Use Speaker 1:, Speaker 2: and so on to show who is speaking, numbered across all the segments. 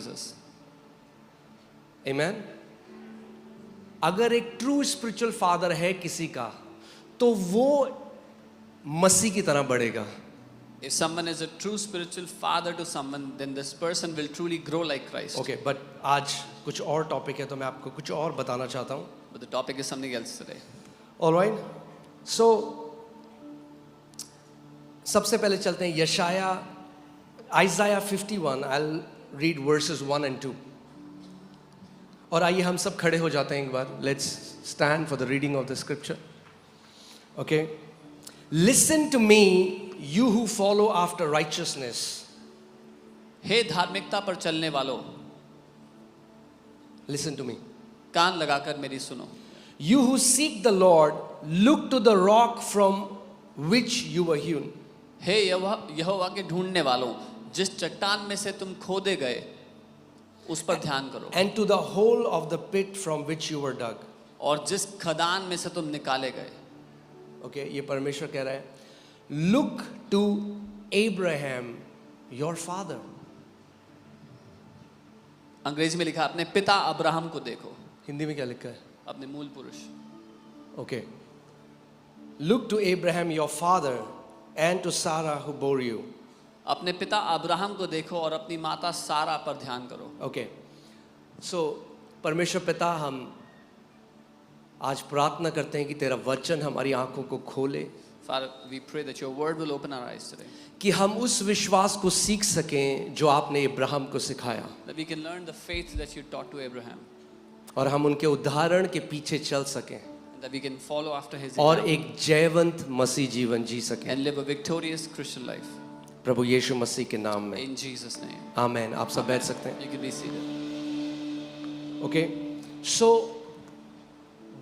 Speaker 1: Jesus.
Speaker 2: Amen. अगर एक true spiritual father है किसी का, तो वो मसीह की तरह बढ़ेगा.
Speaker 1: If someone is a true spiritual father to someone, then this person will truly grow like Christ.
Speaker 2: Okay, but आज कुछ और टॉपिक है, तो मैं आपको कुछ और बताना चाहता हूँ.
Speaker 1: But the topic is something else today.
Speaker 2: All right. So सबसे पहले चलते हैं यशाया, Isaiah 51. I'll read verses 1 and 2. और आइए हम सब खड़े हो जाते हैं एक बार. Let's stand for the reading of the scripture. Okay. Listen to me, you who follow after righteousness.
Speaker 1: हे धार्मिकता पर चलने वालों,
Speaker 2: Listen to me.
Speaker 1: कान लगाकर मेरी सुनो.
Speaker 2: You who seek the Lord, look to the rock from which you were hewn.
Speaker 1: हे यहोवा के ढूंढने वालों, जिस चट्टान में से तुम खोदे गए, उस पर ध्यान करो.
Speaker 2: And to the hole of the pit from which you were dug.
Speaker 1: और जिस खदान में से तुम निकाले गए.
Speaker 2: Okay, ये परमेश्वर कह रहा है. Look to Abraham, your father.
Speaker 1: अंग्रेजी में लिखा, अपने पिता अब्राहम को देखो.
Speaker 2: हिंदी में क्या लिखा है?
Speaker 1: अपने मूल पुरुष.
Speaker 2: Okay. Look to Abraham, your father, and to Sarah who bore you.
Speaker 1: अपने पिता अब्राहम को देखो और अपनी माता सारा पर ध्यान करो.
Speaker 2: Okay. So परमेश्वर पिता, हम आज प्रार्थना करते हैं कि तेरा वचन हमारी आंखों को खोले,
Speaker 1: Father, we pray that your word will open our eyes today.
Speaker 2: कि हम उस विश्वास को सीख सकें जो आपने इब्राहिम को सिखाया,
Speaker 1: That we can learn the faith that you taught to Abraham.
Speaker 2: और हम उनके उदाहरण के पीछे चल सकें,
Speaker 1: And that we can follow after his
Speaker 2: और
Speaker 1: example
Speaker 2: एक जयवंत मसीह जीवन जी सकें.
Speaker 1: and live a victorious Christian life.
Speaker 2: प्रभु यीशु मसीह के नाम में
Speaker 1: In Jesus' name.
Speaker 2: आमीन. आप सब बैठ सकते हैं.
Speaker 1: You can be seated.
Speaker 2: Okay. So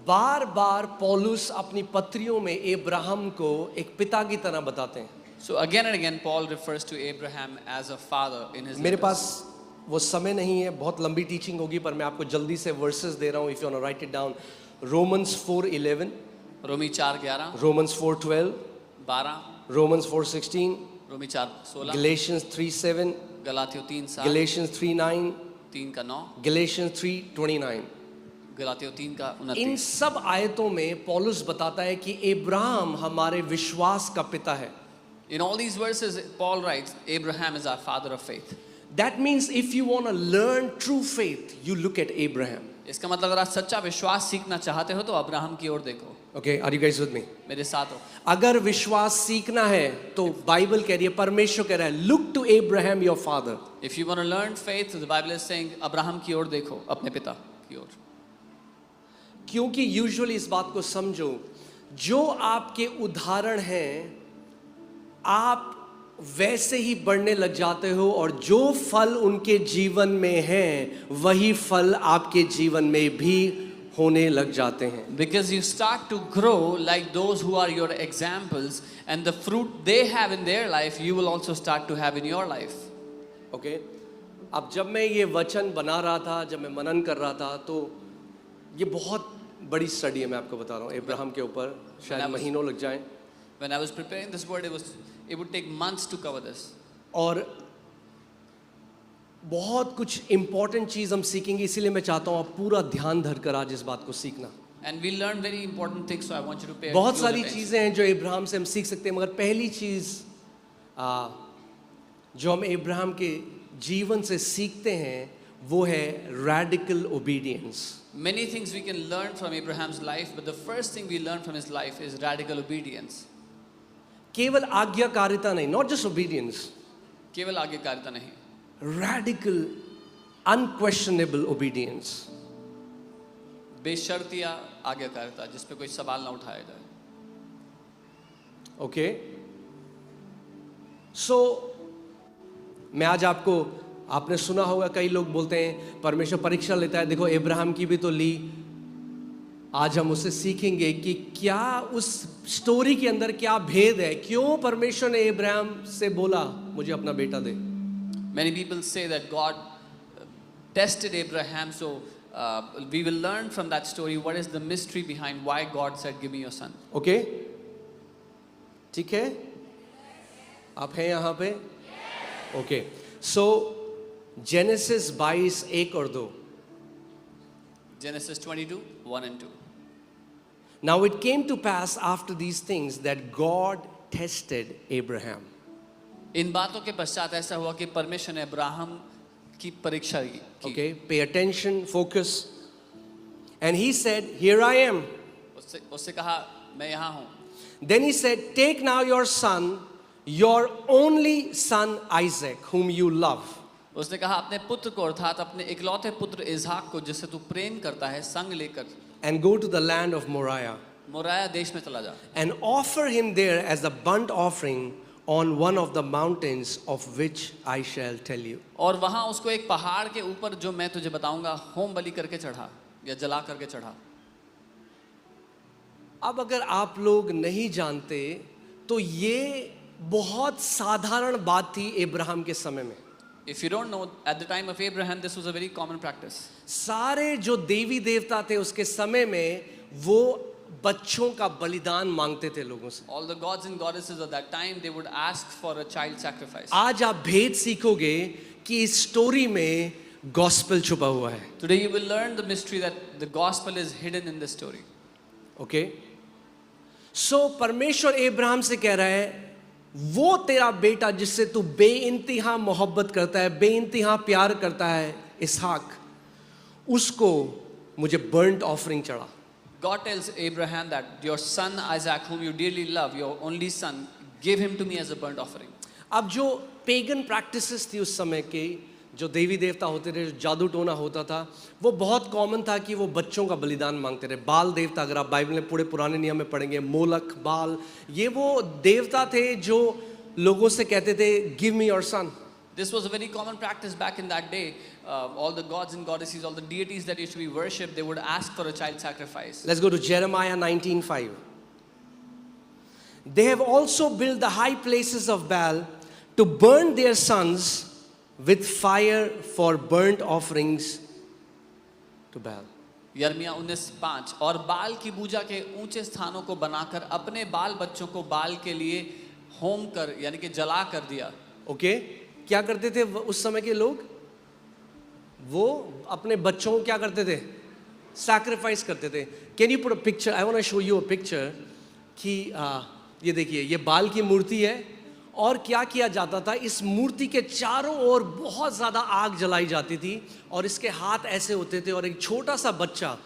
Speaker 2: बार बार पौलुस अपनी पत्रियों में इब्राहिम को एक पिता की तरह बताते हैं.
Speaker 1: So again and again, Paul refers to Abraham as a father in his
Speaker 2: मेरे
Speaker 1: letters.
Speaker 2: पास वो समय नहीं है, बहुत लंबी टीचिंग होगी, पर मैं आपको जल्दी से वर्सेस दे रहा हूँ. If you want to write it down, Romans 4:11,
Speaker 1: रोमी 4:11,
Speaker 2: रोमन्स 4:12,
Speaker 1: 12,
Speaker 2: रोमन्स 4:16,
Speaker 1: रोमी 4:16,
Speaker 2: गलेशियंस 3:7,
Speaker 1: गलातियों 3:7,
Speaker 2: गलेशियंस 3:9,
Speaker 1: 3:9,
Speaker 2: गलेशियंस 3:29.
Speaker 1: गलातियों 3:29.
Speaker 2: इन सब आयतों में पौलुस बताता है कि इब्राहिम हमारे विश्वास का पिता है.
Speaker 1: In all these verses, Paul writes, Abraham is our father of faith.
Speaker 2: That means if you want to learn true faith, you look at Abraham.
Speaker 1: इसका मतलब अगर आप सच्चा विश्वास सीखना चाहते हो तो अब्राहम की ओर देखो.
Speaker 2: Okay, are you guys with me?
Speaker 1: मेरे साथ हो.
Speaker 2: अगर विश्वास सीखना है तो बाइबल कह रही है, परमेश्वर कह रहा है, look to Abraham your father.
Speaker 1: If you want to learn faith, the Bible is saying Abraham की ओर देखो, अपने पिता की ओर.
Speaker 2: क्योंकि यूजुअली इस बात को समझो, जो आपके उदाहरण हैं आप वैसे ही बढ़ने लग जाते हो, और जो फल उनके जीवन में है वही फल आपके जीवन में भी होने लग जाते हैं.
Speaker 1: Because you start to grow like those who are your examples, and the fruit they have in their life, you will also start to have in your life.
Speaker 2: Okay? अब जब मैं ये वचन बना रहा था, जब मैं मनन कर रहा था, तो ये बहुत बड़ी स्टडी है, मैं आपको बता रहा हूँ, इब्राहिम के ऊपर शायद महीनों लग जाएं.
Speaker 1: When I was preparing this word, it would take months to cover this.
Speaker 2: और बहुत कुछ इंपॉर्टेंट चीज़ हम सीखेंगे, इसीलिए मैं चाहता हूँ आप पूरा ध्यान धरकर आज इस बात को सीखना.
Speaker 1: And we learn very important things, so I want you to pay
Speaker 2: बहुत
Speaker 1: close
Speaker 2: सारी
Speaker 1: attention.
Speaker 2: चीज़ें हैं जो इब्राहिम से हम सीख सकते हैं, मगर पहली चीज़ जो हम इब्राहिम के जीवन से सीखते हैं वो है radical obedience.
Speaker 1: Many things we can learn from Abraham's life, but the first thing we learn from his life is radical obedience.
Speaker 2: केवल आज्ञाकारिता नहीं, नॉट जस्ट ओबीडियंस,
Speaker 1: केवल आज्ञाकारिता नहीं,
Speaker 2: रैडिकल अनक्वेश्चनेबल ओबीडियंस.
Speaker 1: बेशर्तिया आज्ञाकारिता जिस पे कोई सवाल ना उठाया जाए.
Speaker 2: ओके. सो मैं आज आपको, आपने सुना होगा कई लोग बोलते हैं परमेश्वर परीक्षा लेता है. देखो इब्राहिम की भी तो ली. आज हम उससे सीखेंगे कि क्या उस स्टोरी के अंदर क्या भेद है, क्यों परमेश्वर ने इब्राहिम से बोला मुझे अपना बेटा दे.
Speaker 1: Many people say that God tested Abraham, so we will learn from that story what is the mystery behind why God said give me your son.
Speaker 2: Okay, ठीक है, आप हैं यहाँ पे. ओके. सो जेनेसिस 22 1 और 2.
Speaker 1: Genesis 22, 1 and 2.
Speaker 2: Now it came to pass after these things that God tested Abraham.
Speaker 1: इन बातों के पश्चात ऐसा हुआ कि परमेश्वर ने अब्राहम की परीक्षा की.
Speaker 2: Okay, pay attention, focus. And he said, "Here I am."
Speaker 1: उससे कहा मैं यहाँ हूँ.
Speaker 2: Then he said, "Take now your son, your only son Isaac, whom you love,
Speaker 1: उसने कहा अपने पुत्र को अर्थात अपने इकलौते पुत्र इसहाक को जिससे तू प्रेम करता है संग लेकर
Speaker 2: and go to the land of Moriah,
Speaker 1: Moraya देश में चला जा
Speaker 2: and offer him there as a burnt offering on one of the mountains of which I shall tell you."
Speaker 1: और वहाँ उसको एक पहाड़ के ऊपर जो मैं तुझे बताऊंगा होम बलि करके चढ़ा या जला करके चढ़ा.
Speaker 2: अब अगर आप लोग नहीं जानते तो ये बहुत साधारण बात थी अब्राहम के समय में.
Speaker 1: If you don't know, at the time of Abraham, this was a very common practice.
Speaker 2: सारे जो देवी देवता थे उसके समय में वो बच्चों का बलिदान मांगते थे लोगों से.
Speaker 1: All the gods and goddesses of that time, they would ask for a child sacrifice.
Speaker 2: आज आप भेद सीखोगे कि इस स्टोरी में गॉस्पेल छुपा हुआ है.
Speaker 1: Today you will learn the mystery that the gospel is hidden in this story.
Speaker 2: Okay, so परमेश्वर अब्राहम से कह रहा है वो तेरा बेटा जिससे तू बेइंतहा मोहब्बत करता है, बेइंतहा प्यार करता है, इसहाक, उसको मुझे बर्न्ट ऑफरिंग चढ़ा.
Speaker 1: God tells Abraham that your son Isaac, whom you dearly love, your only son, give him to me as a burnt offering.
Speaker 2: अब जो पेगन प्रैक्टिसेस थी उस समय के, जो देवी देवता होते थे, जो जादू टोना होता था, वो बहुत कॉमन था कि वो बच्चों का बलिदान मांगते रहे. बाल देवता, अगर आप बाइबल में पूरे पुराने नियम में पढ़ेंगे, मोलक, बाल, ये वो देवता थे जो लोगों से कहते थे give me your son.
Speaker 1: This was a very common practice back in that day. All the gods and goddesses, all the deities that used to be worshipped, they would ask for a child sacrifice.
Speaker 2: Let's go to Jeremiah 19:5. They have also built the high places of Baal to burn their sons with fire for burnt offerings to Baal.
Speaker 1: यर्मिया 19:5 और बाल की पूजा के ऊंचे स्थानों को बनाकर अपने बाल बच्चों को बाल के लिए होम कर यानी कि जला कर दिया.
Speaker 2: ओके, क्या करते थे उस समय के लोग? वो अपने बच्चों को क्या करते थे? सैक्रिफाइस करते थे. Can you put a picture? I want to show you a picture कि ये देखिए, ये बाल की मूर्ति है और क्या किया जाता था, इस मूर्ति के चारों ओर बहुत ज़्यादा आग जलाई जाती थी और इसके हाथ ऐसे होते थे और एक छोटा सा बच्चा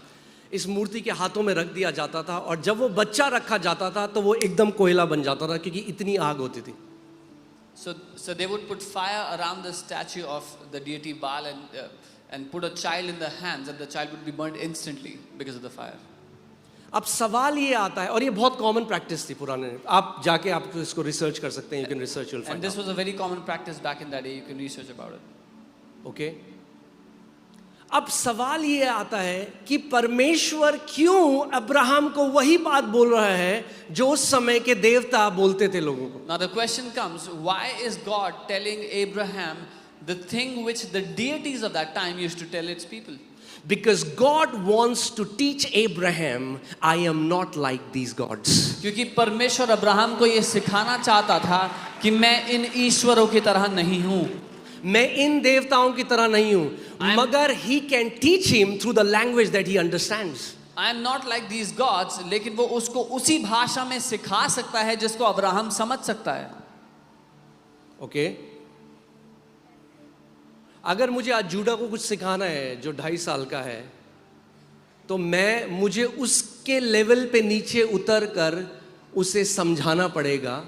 Speaker 2: इस मूर्ति के हाथों में रख दिया जाता था और जब वो बच्चा रखा जाता था तो वो एकदम कोयला बन जाता था क्योंकि इतनी आग होती थी.
Speaker 1: So they would put fire around the statue of the deity Baal and put a child in the hands and the child would be burnt instantly because of the fire.
Speaker 2: अब सवाल ये आता है, और ये बहुत कॉमन प्रैक्टिस थी पुराने, आप जाके आप इसको रिसर्च कर सकते हैं, you can research, you will
Speaker 1: And
Speaker 2: find
Speaker 1: this was a very common practice back in that day. You can research about it.
Speaker 2: Okay. अब सवाल ये आता है कि परमेश्वर क्यों अब्राहम को वही बात बोल रहा है जो उस समय के देवता बोलते थे लोगों को.
Speaker 1: Now the question comes, why is God telling Abraham the thing which the deities of that time used to tell its people?
Speaker 2: Because God wants to teach Abraham, I am not like these gods.
Speaker 1: क्योंकि परमेश्वर Abraham को ये सिखाना चाहता था कि मैं इन ईश्वरों की तरह नहीं हूँ,
Speaker 2: मैं इन देवताओं की तरह नहीं हूँ, मगर he can teach him through the language that he understands.
Speaker 1: I am not like these gods, लेकिन वो उसको उसी भाषा में सिखा सकता है जिसको अब्राहम समझ सकता है.
Speaker 2: ओके, अगर मुझे आज जूडा को कुछ सिखाना है जो 2.5 साल का है, तो मुझे उसके लेवल पे नीचे उतर कर उसे समझाना पड़ेगा.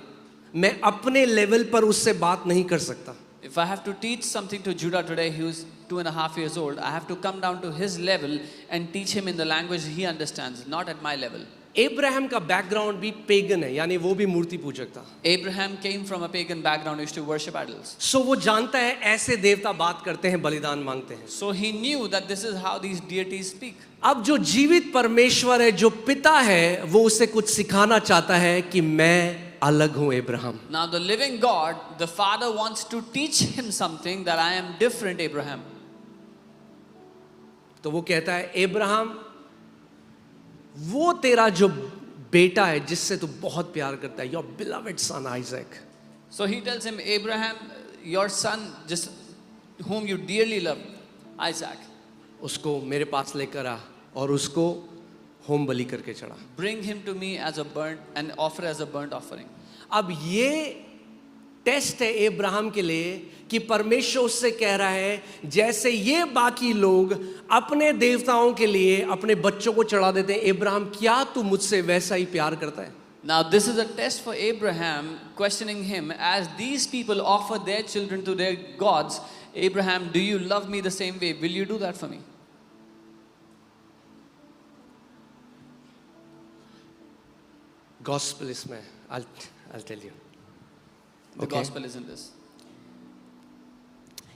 Speaker 2: मैं अपने लेवल पर उससे बात नहीं कर सकता.
Speaker 1: If I have to teach something to Judah today, he was 2.5 years old, I have to come down to his level and teach him in the language he understands, not at my level.
Speaker 2: Abraham का background भी pagan है, यानी वो भी मूर्ति पूजक था.
Speaker 1: Abraham came from a pagan background, he used to worship idols.
Speaker 2: सो वो जानता है ऐसे देवता बात करते हैं, बलिदान मांगते हैं.
Speaker 1: So he knew that this is how these deities speak.
Speaker 2: अब जो जीवित परमेश्वर है, जो पिता है, वो उसे कुछ सिखाना चाहता है कि मैं अलग हूं Abraham.
Speaker 1: Now the living God, the Father wants to teach him something that I am different, Abraham.
Speaker 2: तो वो कहता है अब्राहम, वो तेरा जो बेटा है जिससे तू बहुत प्यार करता है, your beloved son Isaac.
Speaker 1: So he tells him, Abraham, your son, just whom you dearly love, Isaac.
Speaker 2: उसको मेरे पास लेकर आ और उसको होम बलि करके चढ़ा.
Speaker 1: Bring him to me as a burnt and offer as a burnt offering.
Speaker 2: अब ये test है अब्राहम के लिए कि परमेश्वर उससे कह रहा है जैसे ये बाकी लोग अपने देवताओं के लिए अपने बच्चों को चढ़ा देते हैं, अब्राहम क्या तू मुझसे वैसा ही प्यार करता है?
Speaker 1: Now this is a test for Abraham, questioning him as these people offer their children to their gods. Abraham, do you love me the same way? Will you do that for me?
Speaker 2: Gospel इसमें I'll tell you.
Speaker 1: The
Speaker 2: Okay.
Speaker 1: gospel is in this.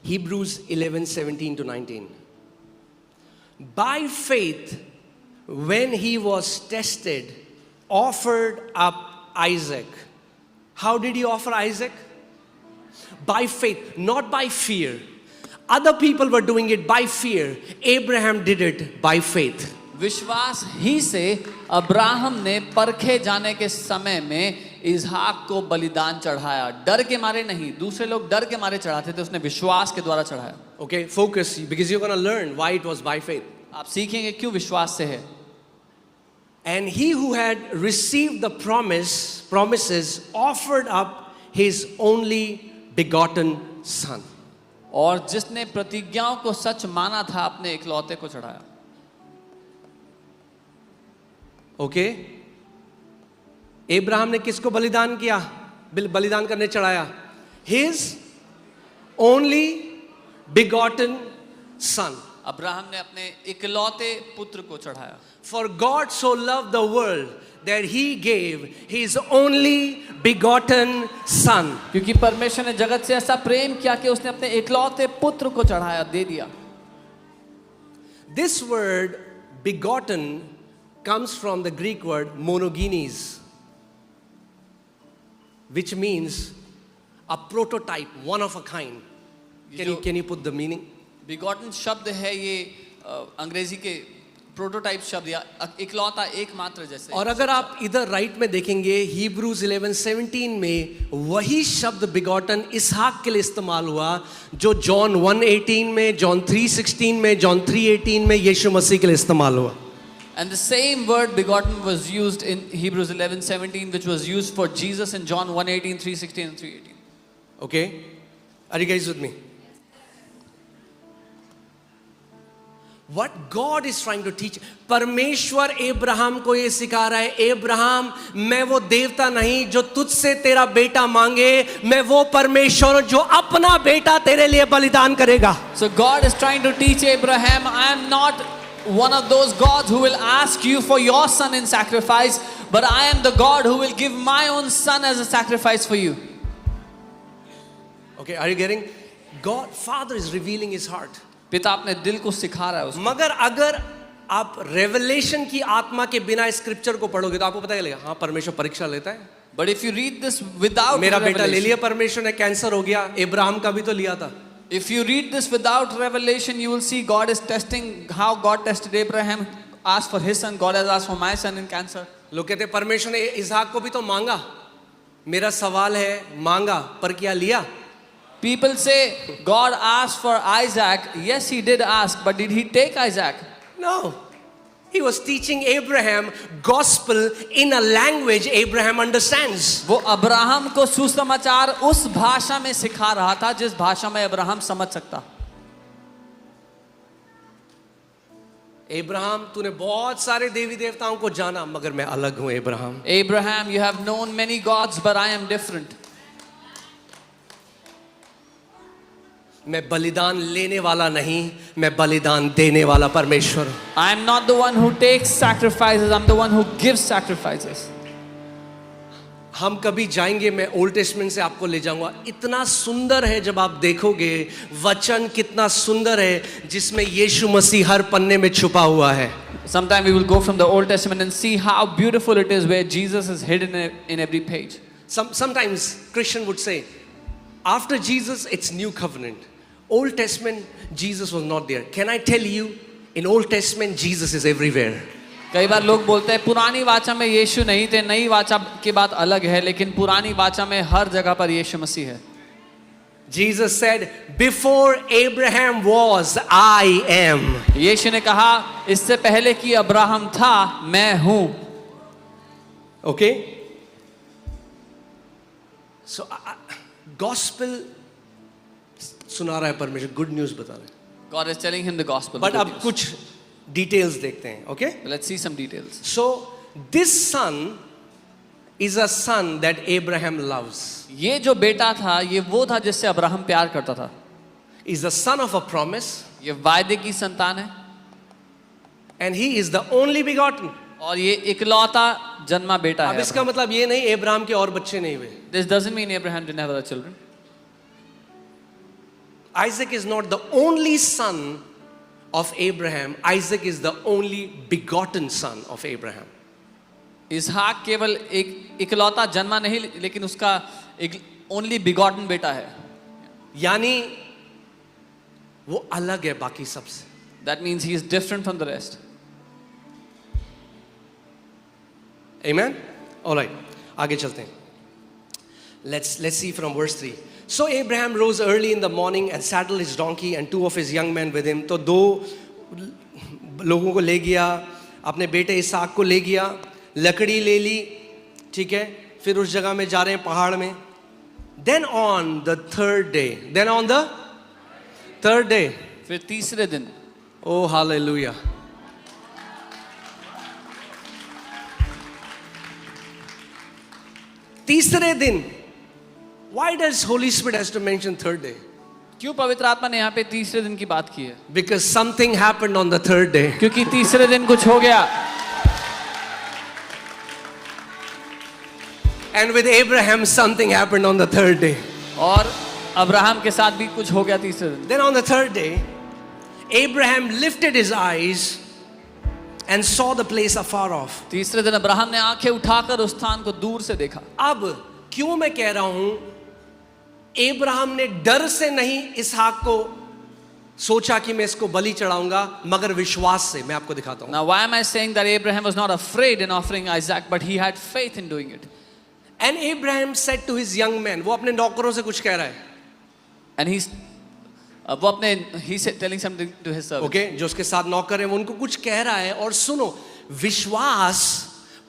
Speaker 2: Hebrews 11:17 to 19. By faith, when he was tested, offered up Isaac. How did he offer Isaac? By faith, not by fear. Other people were doing it by fear. Abraham did it by faith.
Speaker 1: विश्वास ही से Abraham ने परखे जाने के समय में इसहाक को बलिदान चढ़ाया. डर के मारे नहीं, दूसरे लोग डर के मारे चढ़ाते थे, उसने विश्वास के द्वारा चढ़ाया.
Speaker 2: Okay, focus because you're going to learn why it was by faith.
Speaker 1: आप सीखेंगे क्यों विश्वास से है.
Speaker 2: And he who had received the promises offered up his only begotten son.
Speaker 1: और जिसने प्रतिज्ञाओं को सच माना था अपने इकलौते को चढ़ाया.
Speaker 2: ओके अब्राहम ने किसको बलिदान किया? बलिदान करने चढ़ाया? His only begotten son.
Speaker 1: Abraham ने अपने इकलौते पुत्र को चढ़ाया.
Speaker 2: For God so love the world that he gave his only begotten son.
Speaker 1: क्योंकि परमेश्वर ने जगत से ऐसा प्रेम किया कि उसने अपने इकलौते पुत्र को चढ़ाया, दे दिया.
Speaker 2: This word begotten comes from the Greek word monogenes, which means a prototype, one of a kind. Can you put the meaning?
Speaker 1: Begotten शब्द है ये अंग्रेजी के प्रोटोटाइप शब्द या इकलौता एकमात्र जैसे.
Speaker 2: और अगर आप इधर राइट में देखेंगे Hebrews 11:17 में वही शब्द बिगॉटन इसहाक के लिए इस्तेमाल हुआ जो जॉन 1:18 में, जॉन 3:16 में, जॉन 3:18 में यीशु मसीह के लिए इस्तेमाल हुआ.
Speaker 1: And the same word begotten was used in Hebrews 11:17, which was used for Jesus in John 1:18, 3:16 and 3:18.
Speaker 2: Okay? Are you guys with me? What God is trying to teach. परमेश्वर Abraham को ये सिखा रहा है, अब्राहम मैं वो देवता नहीं जो तुझसे तेरा बेटा मांगे, मैं वो परमेश्वर जो अपना बेटा तेरे लिए बलिदान करेगा.
Speaker 1: So God is trying to teach Abraham, I am not one of those gods who will ask you for your son in sacrifice, but I am the God who will give my own son as a sacrifice for you.
Speaker 2: Okay, are you getting? God, Father is revealing His heart.
Speaker 1: पिता अपने दिल को सिखा रहा है उसको.
Speaker 2: मगर अगर आप रेवलेशन की आत्मा के बिना स्क्रिप्चर को पढ़ोगे तो आपको पता चलेगा हाँ परमेश्वर परीक्षा लेता है.
Speaker 1: But if you read this without
Speaker 2: मेरा बेटा ले
Speaker 1: revelation,
Speaker 2: लिया परमेश्वर ने, कैंसर हो गया, अब्राहम का भी तो लिया था.
Speaker 1: if you read this without revelation, you will see God is testing how God tested Abraham, asked for his son, God has asked for my son in cancer.
Speaker 2: लोग कहते हैं परमेश्वर ने इसहाक को भी तो मांगा. मेरा सवाल है मांगा पर क्या लिया?
Speaker 1: People say God asked for Isaac. Yes, he did ask, but did he take Isaac?
Speaker 2: No. He was teaching Abraham gospel in a language Abraham understands.
Speaker 1: वो अब्राहम को सुसमाचार उस भाषा में सिखा रहा था जिस भाषा में अब्राहम समझ सकता.
Speaker 2: अब्राहम तूने बहुत सारे देवी देवताओं को जाना मगर मैं अलग हूं Abraham.
Speaker 1: Abraham, you have known many gods, but I am different.
Speaker 2: मैं बलिदान लेने वाला नहीं, मैं बलिदान देने वाला परमेश्वर.
Speaker 1: I am not the one who takes sacrifices, I'm the one who gives sacrifices.
Speaker 2: हम कभी जाएंगे, मैं ओल्ड टेस्टमेंट से आपको ले जाऊंगा. इतना सुंदर है जब आप देखोगे वचन कितना सुंदर है जिसमें यीशु मसीह हर पन्ने में छुपा हुआ है.
Speaker 1: Sometime we will go from the Old Testament and see how beautiful it is where Jesus is hidden in every page.
Speaker 2: Sometimes Christian would say, after Jesus, it's new covenant. Old Testament, Jesus was not there. Can I tell you, in Old Testament, Jesus is everywhere.
Speaker 1: कई बार लोग बोलते हैं पुरानी वाचा में यीशु नहीं थे, नई वाचा की बात अलग है, लेकिन पुरानी वाचा में हर जगह पर यीशु मसीह है.
Speaker 2: Jesus said, before Abraham was, I am.
Speaker 1: यीशु ने कहा इससे पहले कि अब्राहम था मैं हूं.
Speaker 2: Okay? So, gospel सुना रहा है परमेश्वर, गुड न्यूज बता रहे हैं.
Speaker 1: God is telling him the gospel.
Speaker 2: But अब कुछ डिटेल्स देखते हैं. Okay?
Speaker 1: Let's see some details.
Speaker 2: So, this son is a son that Abraham loves.
Speaker 1: ये जो बेटा था ये वो था जिससे अब्राहम प्यार करता था.
Speaker 2: Is the son of a promise,
Speaker 1: ये वायदे की संतान है
Speaker 2: and he is the only begotten.
Speaker 1: और ये इकलौता जन्मा बेटा
Speaker 2: अब
Speaker 1: है.
Speaker 2: इसका मतलब ये नहीं अब्राहम के और बच्चे नहीं हुए.
Speaker 1: This doesn't mean Abraham didn't have other children.
Speaker 2: Isaac is not the only son of Abraham. Isaac is the only begotten son of Abraham.
Speaker 1: इसहाक केवल एक इकलौता जन्मा नहीं लेकिन उसका एक ओनली बिगॉटन बेटा है.
Speaker 2: यानी वो अलग है बाकी सबसे.
Speaker 1: That means he is different from the rest.
Speaker 2: Amen? All right. आगे चलते हैं. Let's see from verse 3. So Abraham rose early in the morning and saddled his donkey and 2 of his young men with him. तो 2 लोगों को ले गया, अपने बेटे इसहाक को ले गया, लकड़ी ले ली, ठीक है, फिर उस जगह में जा रहे हैं पहाड़ में. Then on the third day,
Speaker 1: फिर तीसरे दिन,
Speaker 2: oh hallelujah. तीसरे दिन. Why does Holy Spirit has to mention third day?
Speaker 1: क्यों पवित्र आत्मा ने यहाँ पे तीसरे दिन की बात की है?
Speaker 2: Because something happened on the third day.
Speaker 1: क्योंकि तीसरे दिन कुछ हो गया.
Speaker 2: And with Abraham something happened on the third day.
Speaker 1: और अब्राहम के साथ भी कुछ हो गया तीसरे दिन.
Speaker 2: Then on the third day, Abraham lifted his eyes and saw the place afar off.
Speaker 1: तीसरे दिन अब्राहम ने आंखें उठाकर उस स्थान को दूर से देखा.
Speaker 2: अब क्यों मैं कह रहा हूं अब्राहम ने डर से नहीं इसहाक को सोचा कि मैं इसको बलि चढ़ाऊंगा, मगर विश्वास से. मैं आपको दिखाता हूं.
Speaker 1: Now why am I saying that Abraham was not afraid in offering Isaac, but he had faith in doing it?
Speaker 2: And Abraham said to his young men, वो अपने नौकरों से कुछ कह रहा है.
Speaker 1: And वो अपने he said telling something to his servant.
Speaker 2: Okay, जो उसके साथ नौकर है वो उनको कुछ कह रहा है. और सुनो, विश्वास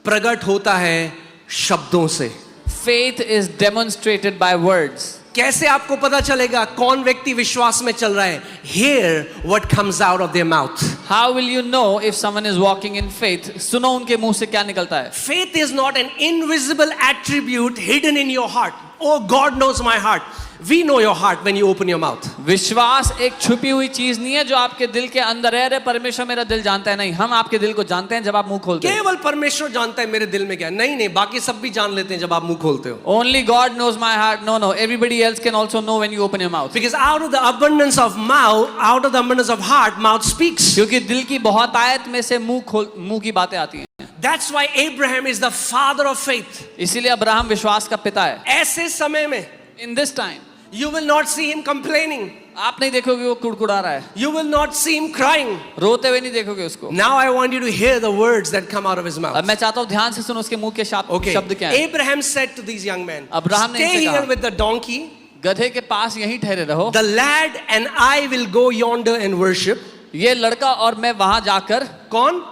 Speaker 2: प्रकट होता है शब्दों से.
Speaker 1: Faith is demonstrated by words.
Speaker 2: कैसे आपको पता चलेगा कौन व्यक्ति विश्वास में चल रहा है? Hear what comes out of their mouth.
Speaker 1: How will you know if someone is walking in faith? सुनो उनके मुंह से क्या निकलता है.
Speaker 2: Faith is not an invisible attribute hidden in your heart. Oh, God knows my heart. We know your heart when you open your mouth.
Speaker 1: विश्वास एक छुपी हुई चीज नहीं है जो आपके दिल के अंदर है. अरे परमेश्वर मेरा दिल जानता है. नहीं, हम आपके दिल को जानते हैं जब आप मुंह खोलते हो.
Speaker 2: केवल परमेश्वर जानता है मेरे दिल में क्या. नहीं नहीं, बाकी सब भी जान लेते हैं जब आप मुंह खोलते हो.
Speaker 1: Only God knows my heart. No, everybody else can also know when you open your mouth.
Speaker 2: Because out of the abundance of mouth, out of the abundance of heart, mouth speaks.
Speaker 1: क्योंकि दिल की बहुत आयत में से मुंह की बातें आती हैं.
Speaker 2: That's why Abraham is the father of faith.
Speaker 1: इसीलिए अब्राहम विश्वास का पिता है.
Speaker 2: ऐसे समय में
Speaker 1: In this time,
Speaker 2: you will not see him complaining.
Speaker 1: आप नहीं देखोगे वो कुड़कुड़ा रहा है.
Speaker 2: You will not see him crying.
Speaker 1: रोते हुए नहीं देखोगे उसको.
Speaker 2: Now I want you to hear the words that come out of his mouth.
Speaker 1: अब मैं चाहता हूँ ध्यान से सुनो उसके मुंह के
Speaker 2: Okay.
Speaker 1: शब्द क्या हैं.
Speaker 2: Abraham said to these young men,
Speaker 1: Abraham ने
Speaker 2: stay
Speaker 1: इनसे
Speaker 2: here
Speaker 1: कहा,
Speaker 2: with the donkey.
Speaker 1: गधे के पास यहीं ठहरे रहो.
Speaker 2: The lad and I will go yonder and worship.
Speaker 1: ये लड़का और मैं वहां जाकर.
Speaker 2: कौन?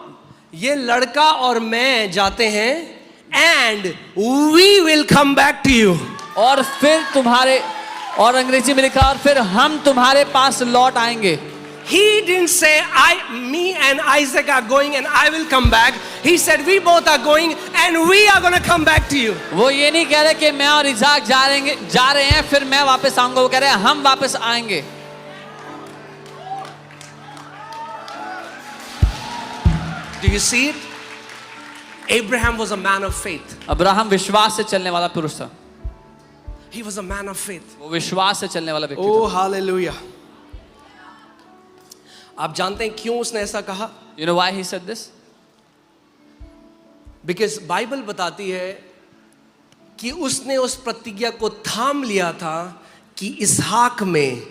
Speaker 2: ये लड़का और मैं जाते हैं. And we will come back to you.
Speaker 1: और फिर तुम्हारे, और अंग्रेजी में लिखा, और फिर हम तुम्हारे पास लौट आएंगे.
Speaker 2: He didn't say me and Isaac are going and I will come back. He said we both are going and we are going to come back to you.
Speaker 1: वो ये नहीं कह रहे कि मैं और इसाक जा रहे हैं फिर मैं वापस आऊंगा. वो कह रहे हैं हम वापस आएंगे.
Speaker 2: Do you see it? Abraham was a man of faith.
Speaker 1: Abraham विश्वास से चलने वाला पुरुष था.
Speaker 2: He was a man of faith.
Speaker 1: वो विश्वास से चलने वाला व्यक्ति
Speaker 2: Oh
Speaker 1: था.
Speaker 2: hallelujah. आप जानते हैं क्यों उसने ऐसा कहा?
Speaker 1: You know why he said this?
Speaker 2: Because Bible बताती है कि उसने उस प्रतिज्ञा को थाम लिया था कि इसहाक में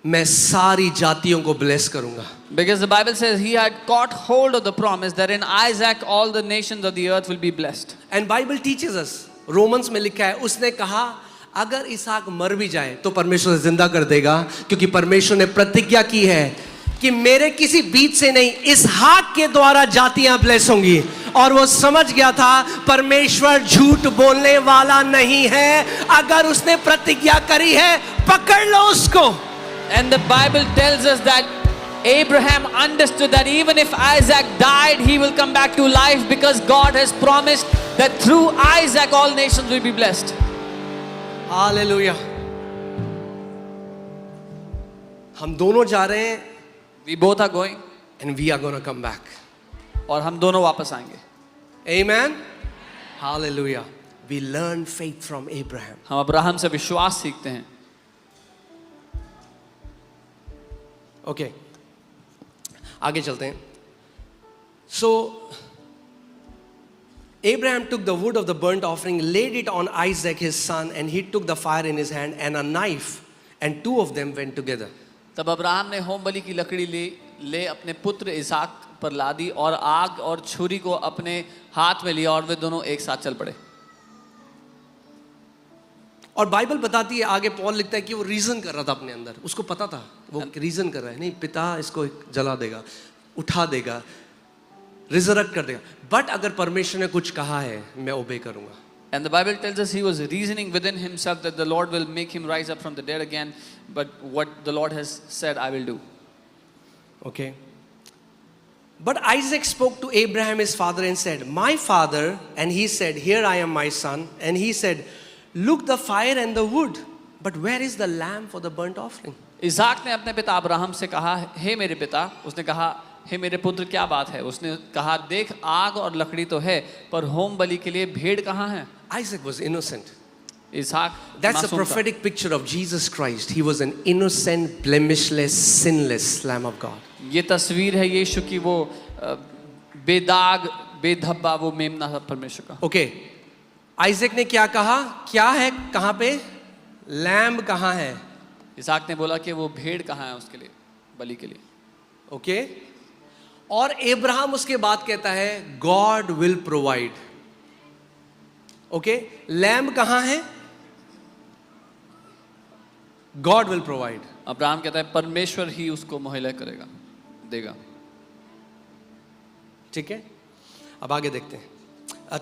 Speaker 2: मैं सारी जातियों को ब्लेस करूंगा.
Speaker 1: Because the Bible says he had caught hold of the promise that in Isaac all the nations of the earth will be blessed.
Speaker 2: And Bible teaches us, Romans में लिखा है, उसने कहा अगर इसहाक मर भी जाए तो परमेश्वर जिंदा कर देगा, क्योंकि परमेश्वर ने प्रतिज्ञा की है कि मेरे किसी बीज से नहीं, इसहाक के द्वारा जातियां ब्लेस होंगी। और वो समझ गया था परमेश्वर झूठ बोलने वाला नहीं है, अगर उसने प्रतिज्ञा करी है पकड़ लो उसको।
Speaker 1: And the Bible tells us that Abraham understood that even if Isaac died, he will come back to life because God has promised that through Isaac all nations will be blessed.
Speaker 2: Hallelujah. हम दोनों जा रहे हैं
Speaker 1: We both are going
Speaker 2: and we are going to come back.
Speaker 1: और हम दोनों वापस आएंगे।
Speaker 2: Amen. Hallelujah. We learn faith from Abraham.
Speaker 1: हम अब्राहम से विश्वास सीखते हैं।
Speaker 2: Okay. आगे चलते हैं। So Abraham took the wood of the burnt offering, laid it on Isaac his son, and he took the fire in his hand and a knife, and two of them went together.
Speaker 1: तब Abraham ने home बलि की लकड़ी ले अपने पुत्र इसहाक पर ला दी और आग और छुरी को अपने हाथ में लिया और वे दोनों एक साथ चल पड़े।
Speaker 2: और बाइबल बताती है, आगे पॉल लिखता है कि वो रीजन कर रहा था अपने अंदर, उसको पता था वो रीजन कर रहा है, नहीं पिता इसको जला देगा, उठा देगा, रिजरेक्ट कर देगा, बट अगर परमेश्वर ने कुछ कहा है मैं ओबे करूंगा।
Speaker 1: And the Bible tells us he was reasoning within himself that the Lord will make him rise up from the dead again, but what the Lord has said I will do.
Speaker 2: Okay. But Isaac spoke to Abraham his father and said, "My father," and he said, "Here I am, my son." And he said, "Look, the fire and the wood, but where is the lamb for the burnt offering?"
Speaker 1: इसहाक ने अपने पिता Abraham से कहा, हे मेरे पिता। उसने कहा, हे मेरे पुत्र क्या बात है? उसने कहा, देख आग और लकड़ी तो है, पर होम बलि के लिए भेड़ कहाँ है?
Speaker 2: Isaac was innocent.
Speaker 1: Ishaq
Speaker 2: That's a
Speaker 1: मासूम था।
Speaker 2: prophetic picture of Jesus Christ. He was an innocent, blemishless, sinless Lamb of God.
Speaker 1: ये तस्वीर है यीशु की, वो बेदाग बेधब्बा वो मेमना था परमेश्वर का।
Speaker 2: Okay. Isaac ने क्या कहा? क्या है? कहाँ पे? लैम्ब कहाँ है?
Speaker 1: इसहाक ने बोला कि वो भेड़ कहाँ है उसके लिए, बलि के लिए।
Speaker 2: ओके और अब्राहम उसके बाद कहता है God will provide. Okay lamb कहाँ है? God will provide.
Speaker 1: अब्राहम कहता है परमेश्वर ही उसको मुहैया करेगा, देगा।
Speaker 2: ठीक है, अब आगे देखते हैं।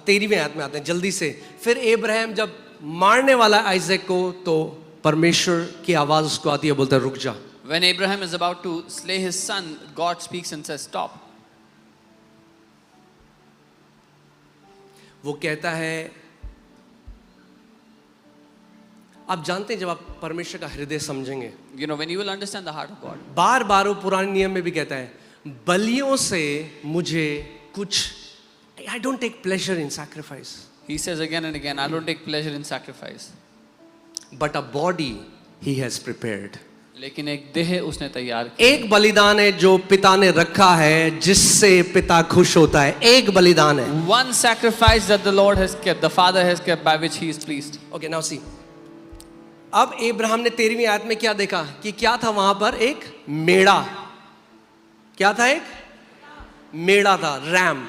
Speaker 2: 13वें आयत में आते हैं जल्दी से। फिर अब्राहम जब मारने वाला आइजैक को, तो परमेश्वर की आवाज उसको आती है, बोलता है रुक जा।
Speaker 1: When Abraham is about to slay his son, God speaks and says, "Stop."
Speaker 2: वो कहता है, आप जानते हैं जब आप परमेश्वर का हृदय समझेंगे,
Speaker 1: You know, when you will understand the heart of God,
Speaker 2: बार बार वो पुराने नियम में भी कहता है, बलियों से मुझे कुछ, I don't take pleasure in sacrifice,
Speaker 1: he says again and again, I don't take pleasure in sacrifice.
Speaker 2: but a body he has prepared.
Speaker 1: लेकिन एक देह उसने तैयार किया।
Speaker 2: एक बलिदान है जो पिता ने रखा है, जिससे पिता खुश होता है। एक बलिदान है।
Speaker 1: One sacrifice that the Lord has kept, the Father has kept, by which He is pleased.
Speaker 2: Okay, now see. अब अब्राहम ने 13वीं आयत में क्या देखा कि क्या था वहां पर? एक मेढ़ा। क्या था? एक मेढ़ा था, रैम।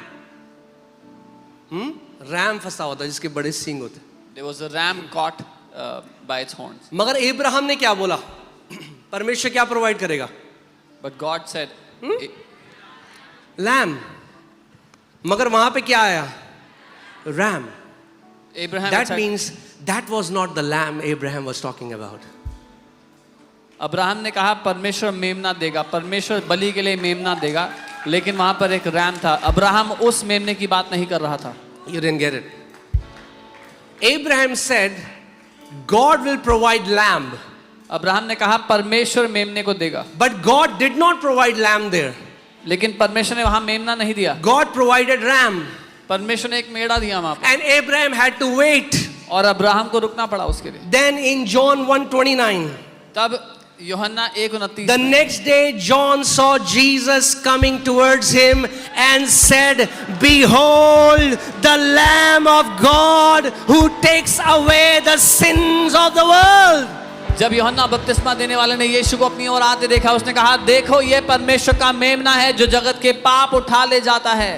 Speaker 2: रैम फंसा हुआ था जिसके बड़े सींग होते।
Speaker 1: There was a ram caught by its horns.
Speaker 2: मगर अब्राहम ने क्या बोला? परमेश्वर क्या प्रोवाइड करेगा?
Speaker 1: But God said,
Speaker 2: lamb. मगर वहां पे क्या आया? Ram.
Speaker 1: Abraham
Speaker 2: That
Speaker 1: said,
Speaker 2: means that was not the lamb Abraham was talking about.
Speaker 1: Abraham ने कहा परमेश्वर मेमना देगा, परमेश्वर बलि के लिए मेमना देगा, लेकिन वहां पर एक रैम था। अब्राहम उस मेमने की बात नहीं कर रहा था।
Speaker 2: You didn't get it. Abraham said, God will provide lamb.
Speaker 1: Abraham ने कहा परमेश्वर मेमने को देगा,
Speaker 2: But God did not provide lamb there.
Speaker 1: लेकिन परमेश्वर ने वहां मेमना नहीं दिया।
Speaker 2: God provided ram.
Speaker 1: परमेश्वर ने एक मेढ़ा दिया वहां पर,
Speaker 2: And Abraham had to wait.
Speaker 1: और अब्राहम को रुकना पड़ा उसके लिए।
Speaker 2: Then in John 1:29,
Speaker 1: तब यूहन्ना 1:29
Speaker 2: the next day John saw Jesus coming towards him and said, "Behold the Lamb of God who takes away the sins of the world."
Speaker 1: जब यूहन्ना बपतिस्मा देने वाले ने यीशु को अपनी ओर आते देखा, उसने कहा देखो ये परमेश्वर का मेमना है जो जगत के पाप उठा ले जाता है।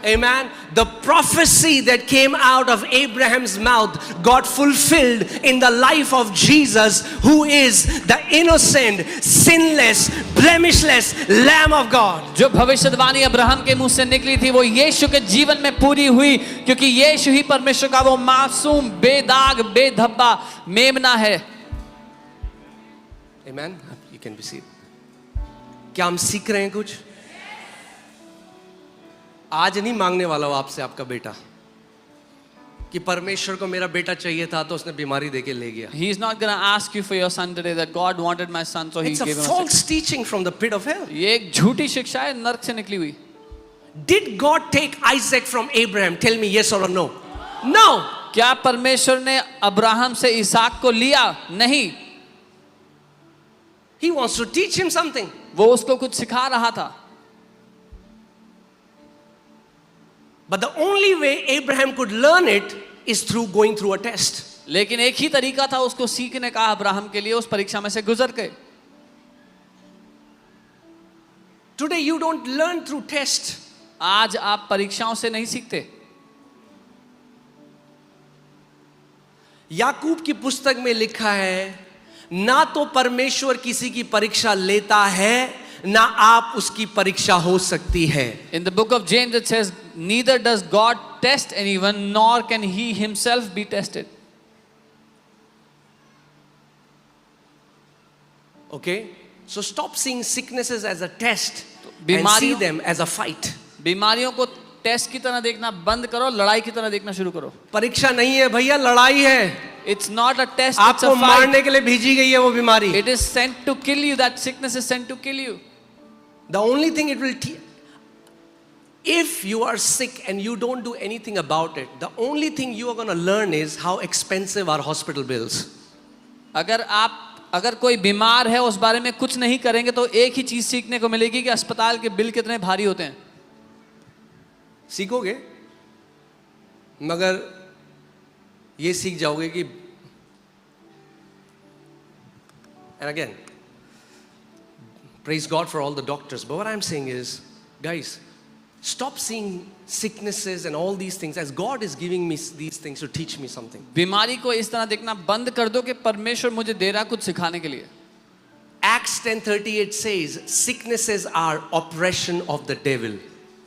Speaker 2: Amen. The prophecy that came out of Abraham's mouth got fulfilled in the life of Jesus, who is the innocent, sinless, blemishless Lamb of God.
Speaker 1: जो भविष्यवाणी अब्राहम के मुंह से निकली थी वो यीशु के जीवन में पूरी हुई, क्योंकि यीशु ही परमेश्वर का वो मासूम, बेदाग, बेधब्बा मेमना है।
Speaker 2: Amen. You can be seated. क्या हम सीख रहे हैं कुछ? आज नहीं मांगने वाला हूं आपसे आपका बेटा कि परमेश्वर को मेरा बेटा चाहिए था तो उसने बीमारी देके ले गया.
Speaker 1: He is not going to ask you for your son today that God wanted my son so he
Speaker 2: It's a
Speaker 1: gave him a
Speaker 2: false teaching from the pit of hell.
Speaker 1: ये एक झूठी शिक्षा है नरक से निकली हुई।
Speaker 2: Did God take Isaac from Abraham? Tell me yes or no. No.
Speaker 1: क्या परमेश्वर ने अब्राहम से इसहाक को लिया? नहीं।
Speaker 2: He wants to teach him something.
Speaker 1: वो उसको कुछ सिखा रहा था।
Speaker 2: But the only way Abraham could learn it is through going through a test.
Speaker 1: लेकिन एक ही तरीका था उसको सीखने का अब्राहम के लिए, उस परीक्षा में से गुजर के।
Speaker 2: Today you don't learn through test.
Speaker 1: आज आप परीक्षाओं से नहीं सीखते।
Speaker 2: याकूब की पुस्तक में लिखा है, ना तो परमेश्वर किसी की परीक्षा लेता है, ना आप उसकी परीक्षा हो सकती है.
Speaker 1: In the book of James it says, neither does God test anyone, nor can he himself be tested.
Speaker 2: Okay? So stop seeing sicknesses as a test and
Speaker 1: बीमारियों-
Speaker 2: see them as a fight.
Speaker 1: बीमारियों को test की तरह देखना बंद करो, लड़ाई की तरह देखना शुरू करो।
Speaker 2: परीक्षा नहीं है भैया, लड़ाई है.
Speaker 1: It's not a test, it's
Speaker 2: आपको
Speaker 1: a fight.
Speaker 2: मारने के लिए भेजी गई है वो बीमारी.
Speaker 1: It is sent to kill you. That sickness is sent to kill you.
Speaker 2: The only thing it will teach, if you are sick and you don't do anything about it, the only thing you are going to learn is how expensive are hospital bills.
Speaker 1: अगर कोई बीमार है उस बारे में कुछ नहीं करेंगे तो एक ही चीज सीखने को मिलेगी कि अस्पताल के बिल कितने भारी होते हैं।
Speaker 2: सीखोगे, मगर ये सीख जाओगे कि, and again, praise God for all the doctors, but what I'm saying is, guys, stop seeing sicknesses and all these things as God is giving me these things to teach me something.
Speaker 1: बीमारी को इस तरह देखना बंद कर दो कि परमेश्वर मुझे दे रहा कुछ सिखाने के लिए।
Speaker 2: Acts 10:38 says, sicknesses are oppression of the devil.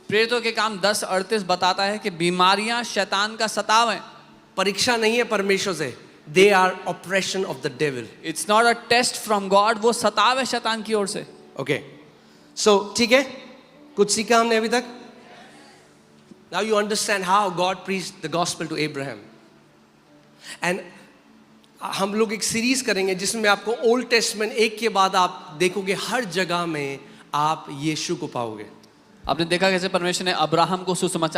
Speaker 1: प्रेरितों के काम 10:38 बताता है कि बीमारियां शैतान का सताव है।
Speaker 2: परीक्षा नहीं है परमेश्वर से, they are oppression of the devil.
Speaker 1: It's not a test from God, वो सताव है शैतान की ओर से।
Speaker 2: Okay, so ठीक है, कुछ सीखा हमने अभी तक? Now you understand how God preached the gospel to Abraham. And हम लोग एक सीरीज करेंगे जिसमें आपको ओल्ड टेस्टमेंट एक के बाद आप देखोगे, हर जगह में आप यीशु को पाओगे।
Speaker 1: आपने देखा कैसे परमेश्वर ने अब्राहम को सुसमाचार